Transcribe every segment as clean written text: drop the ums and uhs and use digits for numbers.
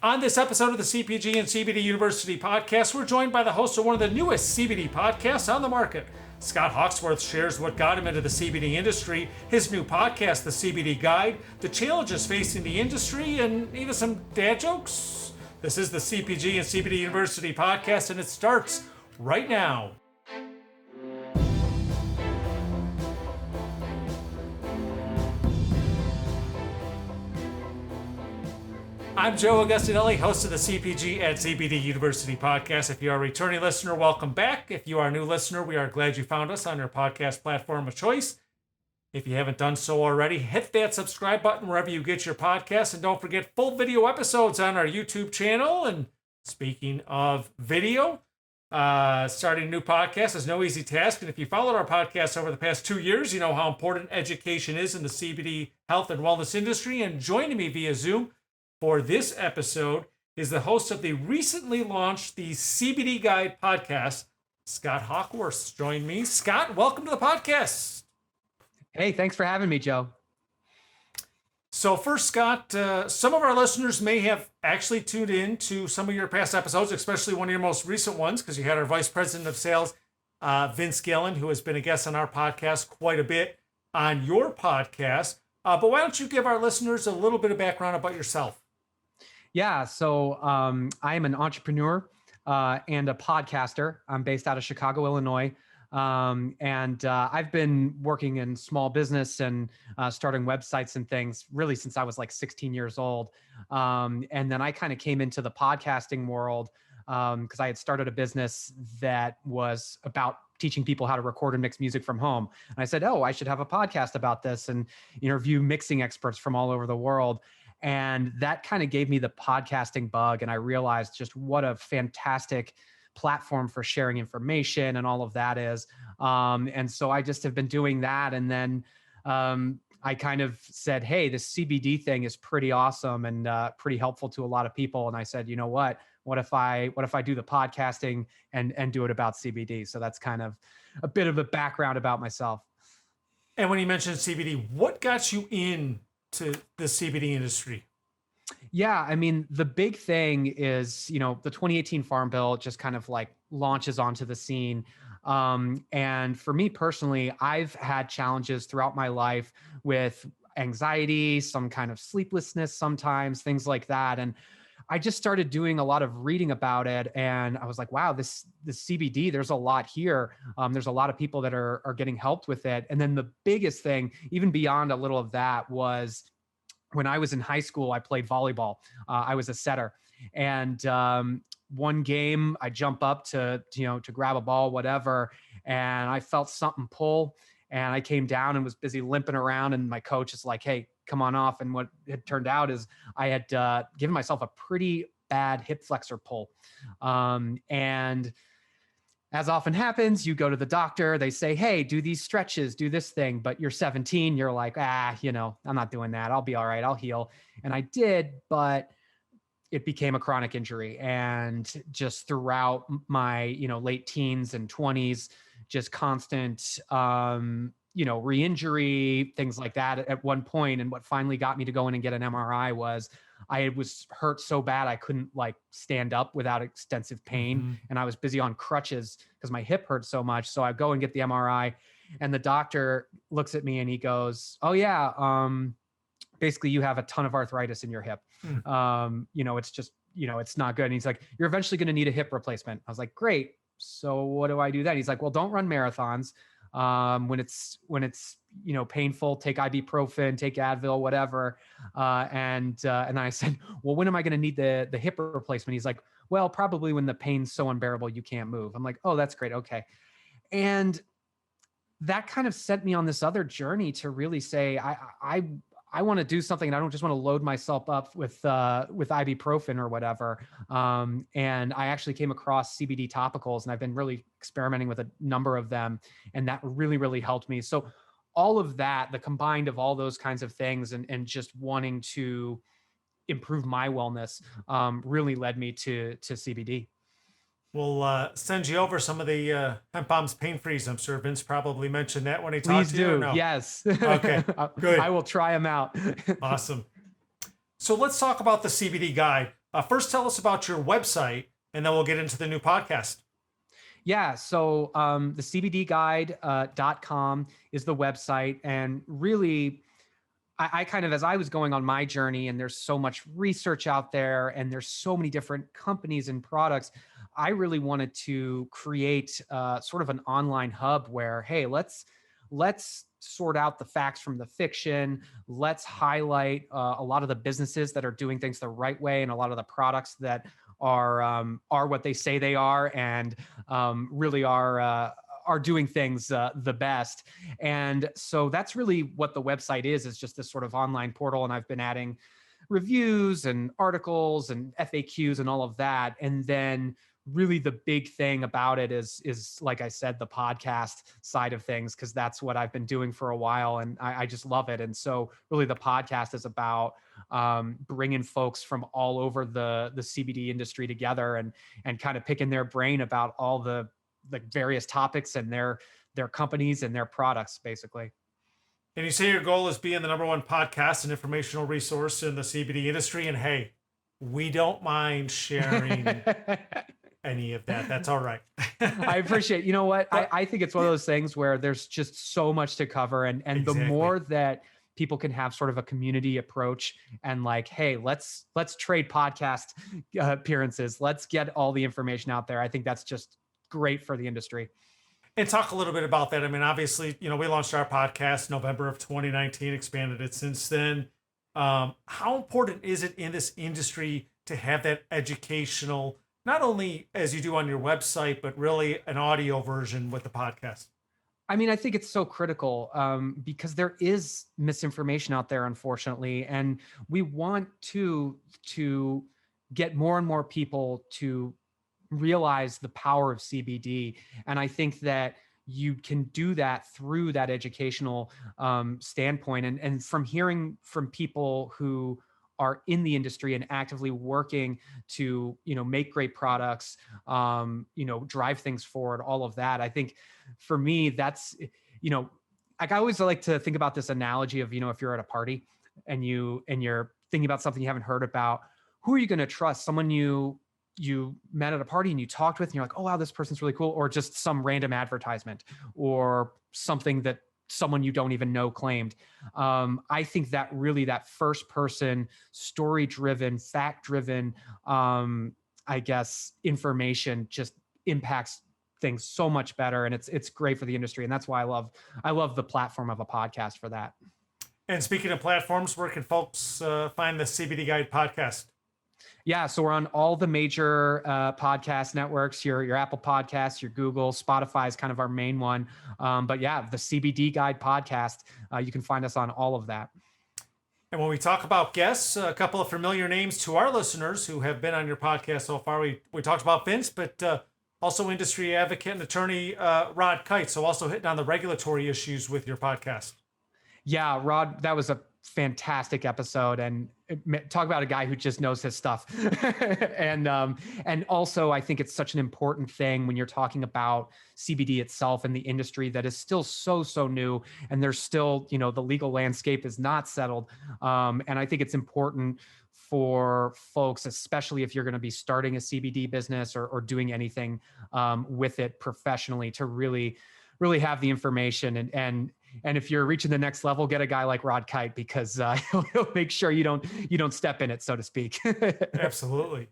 On this episode of the CPG and CBD University podcast, we're joined by the host of one of the newest CBD podcasts on the market. Scott Hawksworth shares what got him into the CBD industry, his new podcast, the CBD Guide, the challenges facing the industry, and even some dad jokes. This is the CPG and CBD University podcast, and it starts right now. I'm Joe Augustinelli, host of the CPG and CBD University podcast. If you are a returning listener, welcome back. If you are a new listener, we are glad you found us on your podcast platform of choice. If you haven't done so already, hit that subscribe button wherever you get your podcasts, and don't forget full video episodes on our YouTube channel. And speaking of video, starting a new podcast is no easy task. And if you followed our podcast over the past 2 years, you know how important education is in the CBD health and wellness industry. And joining me via Zoom for this episode is the host of the recently launched the CBD Guide Podcast, Scott Hawksworth. Join me. Scott, welcome to the podcast. Hey, thanks for having me, Joe. So first, Scott, some of our listeners may have actually tuned in to some of your past episodes, especially one of your most recent ones, because you had our Vice President of Sales, Vince Gillen, who has been a guest on our podcast quite a bit on your podcast. But why don't you give our listeners a little bit of background about yourself? Yeah, so I am an entrepreneur and a podcaster. I'm based out of Chicago, Illinois. And I've been working in small business and starting websites and things really since I was like 16 years old. And then I kind of came into the podcasting world because I had started a business that was about teaching people how to record and mix music from home. And I said, oh, I should have a podcast about this and interview mixing experts from all over the world. And that kind of gave me the podcasting bug. And I realized just what a fantastic platform for sharing information and all of that is. And so I just have been doing that. And then I kind of said, hey, this CBD thing is pretty awesome and pretty helpful to a lot of people. And I said, you know what? What if I do the podcasting and do it about CBD? So that's kind of a bit of a background about myself. And when you mentioned CBD, what got you into the CBD industry? Yeah, I mean, the big thing is, you know, the 2018 Farm Bill just kind of like launches onto the scene. And for me personally, I've had challenges throughout my life with anxiety, some kind of sleeplessness sometimes, things like that. And I just started doing a lot of reading about it. And I was like, wow, this CBD, there's a lot here. There's a lot of people that are getting helped with it. And then the biggest thing, even beyond a little of that, was when I was in high school, I played volleyball. I was a setter. And one game I jump up to grab a ball, whatever. And I felt something pull and I came down and was busy limping around. And my coach is like, hey, come on off. And what it turned out is I had given myself a pretty bad hip flexor pull. And as often happens, you go to the doctor, they say, hey, do these stretches, do this thing, but you're 17, you're like, I'm not doing that. I'll be all right. I'll heal. And I did, but it became a chronic injury. And just throughout my, late teens and 20s, just constant, re-injury, things like that at one point. And what finally got me to go in and get an MRI was I was hurt so bad I couldn't like stand up without extensive pain. Mm-hmm. And I was busy on crutches because my hip hurt so much. So I go and get the MRI and the doctor looks at me and he goes, oh yeah, basically you have a ton of arthritis in your hip. It's just, it's not good. And he's like, you're eventually going to need a hip replacement. I was like, great. So what do I do then? He's like, well, don't run marathons. When it's painful, take ibuprofen, take Advil, whatever. And I said, well, when am I going to need the hip replacement? He's like, well, probably when the pain's so unbearable, you can't move. I'm like, oh, that's great. Okay. And that kind of sent me on this other journey to really say, I want to do something and I don't just want to load myself up with ibuprofen or whatever. And I actually came across CBD topicals and I've been really experimenting with a number of them. And that really, really helped me. So all of that, the combined of all those kinds of things and just wanting to improve my wellness really led me to CBD. We'll send you over some of the Hemp Bombs pain freeze. I'm sure Vince probably mentioned that when he talked to you. Or no? Yes. Okay, good. I will try them out. Awesome. So let's talk about the CBD Guide. First, tell us about your website, and then we'll get into the new podcast. Yeah, so the CBDguide.com is the website. And really, I kind of, as I was going on my journey, and there's so much research out there, and there's so many different companies and products, I really wanted to create sort of an online hub where, hey, let's sort out the facts from the fiction. Let's highlight a lot of the businesses that are doing things the right way, and a lot of the products that are what they say they are, and really are doing things the best. And so that's really what the website is just this sort of online portal. And I've been adding reviews and articles and FAQs and all of that. And then really the big thing about it is like I said, the podcast side of things, because that's what I've been doing for a while, and I just love it. And so really the podcast is about bringing folks from all over the CBD industry together, and kind of picking their brain about all the various topics and their companies and their products, basically. And you say your goal is being the number one podcast and informational resource in the CBD industry. And hey, we don't mind sharing any of that. That's all right. I appreciate, you know what? I think it's one of those things where there's just so much to cover. And Exactly. The more that people can have sort of a community approach, and like, hey, let's trade podcast appearances. Let's get all the information out there. I think that's just great for the industry. And talk a little bit about that. I mean, obviously, we launched our podcast November of 2019, expanded it since then. How important is it in this industry to have that educational, not only as you do on your website, but really an audio version with the podcast? I mean, I think it's so critical because there is misinformation out there, unfortunately, and we want to get more and more people to realize the power of CBD. And I think that you can do that through that educational standpoint, and from hearing from people who are in the industry and actively working to, make great products, drive things forward, all of that. I think for me, that's, like, I always like to think about this analogy of, if you're at a party and you're thinking about something you haven't heard about, who are you going to trust? Someone you met at a party and you talked with, and you're like, oh, wow, this person's really cool. Or just some random advertisement or something that someone you don't even know claimed. I think that really that first person, story-driven, fact-driven, I guess, information just impacts things so much better. And it's great for the industry. And that's why I love the platform of a podcast for that. And speaking of platforms, where can folks find the CBD Guide podcast? Yeah, so we're on all the major podcast networks, your Apple Podcasts, your Google, Spotify is kind of our main one. But yeah, the CBD Guide Podcast, you can find us on all of that. And when we talk about guests, a couple of familiar names to our listeners who have been on your podcast so far. We talked about Vince, but also industry advocate and attorney Rod Kite. So also hitting on the regulatory issues with your podcast. Yeah, Rod, that was a fantastic episode, and talk about a guy who just knows his stuff. and also I think it's such an important thing when you're talking about CBD itself and the industry that is still so new, and there's still, the legal landscape is not settled. And I think it's important for folks, especially if you're going to be starting a CBD business or doing anything with it professionally, to really have the information. And if you're reaching the next level, get a guy like Rod Kite, because he'll make sure you don't step in it, so to speak. Absolutely.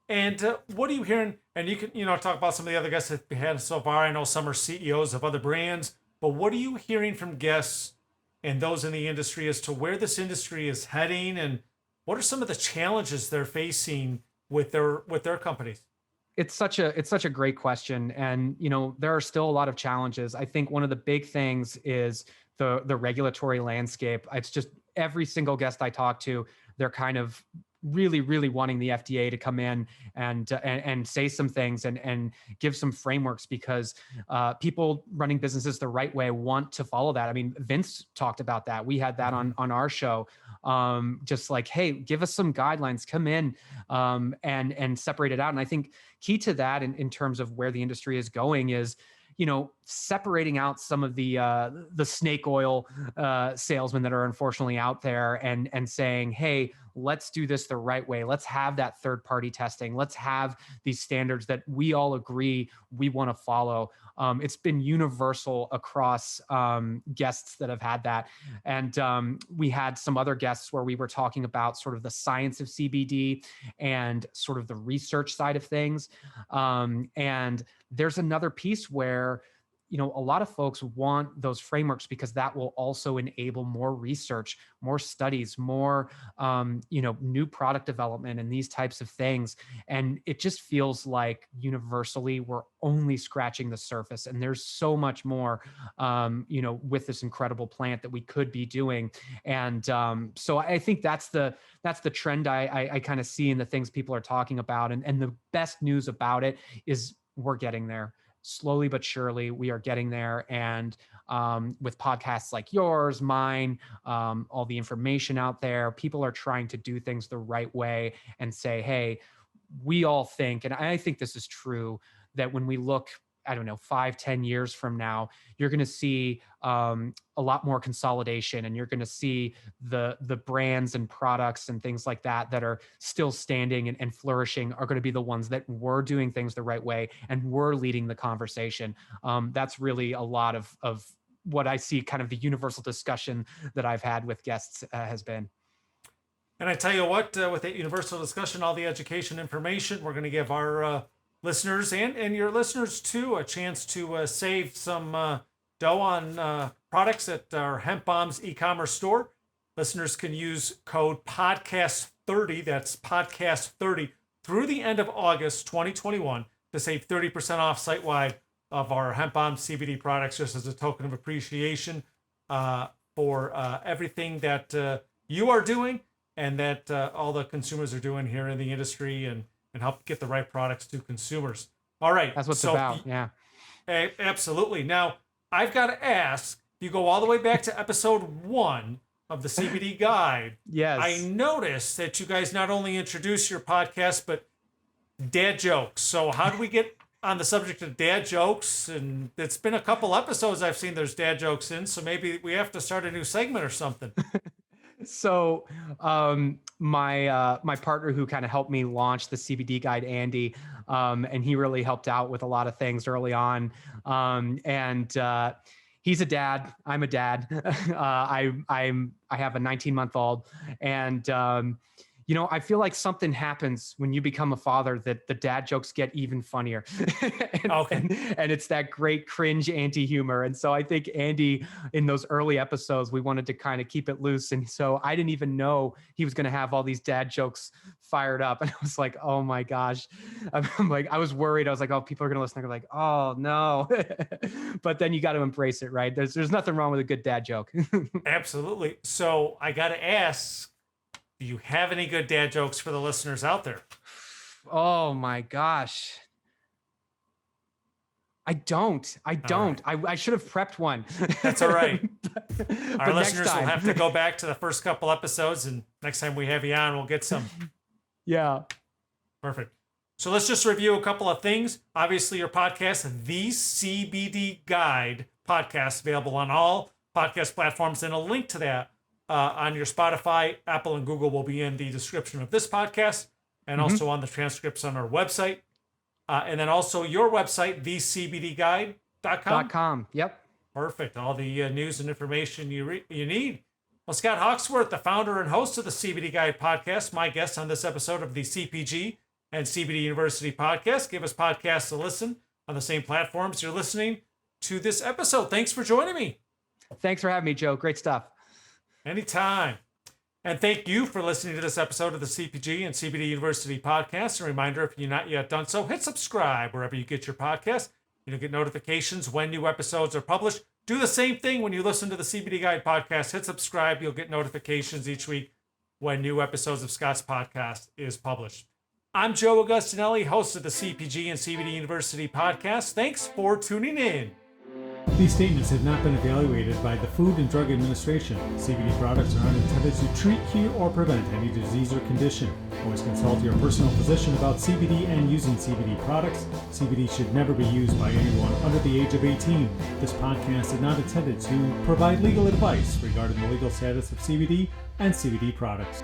And what are you hearing? And you can, talk about some of the other guests that we had so far. I know some are CEOs of other brands, but what are you hearing from guests and those in the industry as to where this industry is heading, and what are some of the challenges they're facing with their companies? It's such a great question. And, there are still a lot of challenges. I think one of the big things is the regulatory landscape. It's just every single guest I talk to, they're kind of really wanting the FDA to come in and say some things and give some frameworks, because people running businesses the right way want to follow that. I mean, Vince talked about that. We had that on our show. Just like, hey, give us some guidelines, come in and separate it out. And I think key to that in terms of where the industry is going is, separating out some of the snake oil salesmen that are unfortunately out there, and saying, hey, let's do this the right way. Let's have that third party testing. Let's have these standards that we all agree we want to follow. It's been universal across guests that have had that. And we had some other guests where we were talking about sort of the science of CBD and sort of the research side of things. And there's another piece where, a lot of folks want those frameworks because that will also enable more research, more studies, more, new product development and these types of things. And it just feels like universally we're only scratching the surface, and there's so much more, with this incredible plant that we could be doing. And so I think that's the trend I kind of see in the things people are talking about. And the best news about it is we're getting there. Slowly but surely, we are getting there. And with podcasts like yours, mine, all the information out there, people are trying to do things the right way and say, hey, we all think, and I think this is true, that when we look, I don't know, 5-10 years from now, you're going to see a lot more consolidation, and you're going to see the brands and products and things like that are still standing and flourishing are going to be the ones that were doing things the right way and were leading the conversation. That's really a lot of what I see, kind of the universal discussion that I've had with guests has been. And I tell you what, with that universal discussion, all the education information, we're going to give our listeners and your listeners too a chance to save some dough on products at our Hemp Bombs e-commerce store. Listeners can use code podcast30, that's podcast30, through the end of August 2021 to save 30% off site-wide of our Hemp Bombs CBD products, just as a token of appreciation for everything that you are doing and that all the consumers are doing here in the industry, and help get the right products to consumers. All right. That's what it's about. Yeah. Absolutely. Now, I've got to ask, you go all the way back to episode 1 of the CBD Guide. Yes. I noticed that you guys not only introduce your podcast, but dad jokes. So how do we get on the subject of dad jokes? And it's been a couple episodes I've seen there's dad jokes in, so maybe we have to start a new segment or something. So my partner who kind of helped me launch the CBD Guide, Andy, and he really helped out with a lot of things early on. And he's a dad. I'm a dad. I have a 19-month-old, and I feel like something happens when you become a father that the dad jokes get even funnier. and it's that great cringe anti-humor. And so I think Andy, in those early episodes, we wanted to kind of keep it loose. And so I didn't even know he was going to have all these dad jokes fired up. And I was like, oh my gosh. I'm like, I was worried. I was like, oh, people are going to listen. They're like, oh no. But then you got to embrace it, right? There's nothing wrong with a good dad joke. Absolutely. So I got to ask, do you have any good dad jokes for the listeners out there? Oh my gosh. I don't. Right. I should have prepped one. That's all right. Our listeners will have to go back to the first couple episodes, and next time we have you on, we'll get some. Yeah. Perfect. So let's just review a couple of things. Obviously, your podcast, the CBD Guide Podcast, available on all podcast platforms, and a link to that on your Spotify, Apple, and Google will be in the description of this podcast, and also on the transcripts on our website. And then also your website, thecbdguide.com. Yep. Perfect. All the news and information you need. Well, Scott Hawksworth, the founder and host of the CBD Guide Podcast, my guest on this episode of the CPG and CBD University Podcast. Give us podcasts to listen on the same platforms you're listening to this episode. Thanks for joining me. Thanks for having me, Joe. Great stuff. Anytime. And thank you for listening to this episode of the CPG and CBD University Podcast. A reminder, if you're not yet done so, hit subscribe wherever you get your podcasts. You'll get notifications when new episodes are published. Do the same thing when you listen to the CBD Guide Podcast. Hit subscribe. You'll get notifications each week when new episodes of Scott's podcast is published. I'm Joe Augustinelli, host of the CPG and CBD University Podcast. Thanks for tuning in. These statements have not been evaluated by the Food and Drug Administration. CBD products are not intended to treat, cure, or prevent any disease or condition. Always consult your personal physician about CBD and using CBD products. CBD should never be used by anyone under the age of 18. This podcast is not intended to provide legal advice regarding the legal status of CBD and CBD products.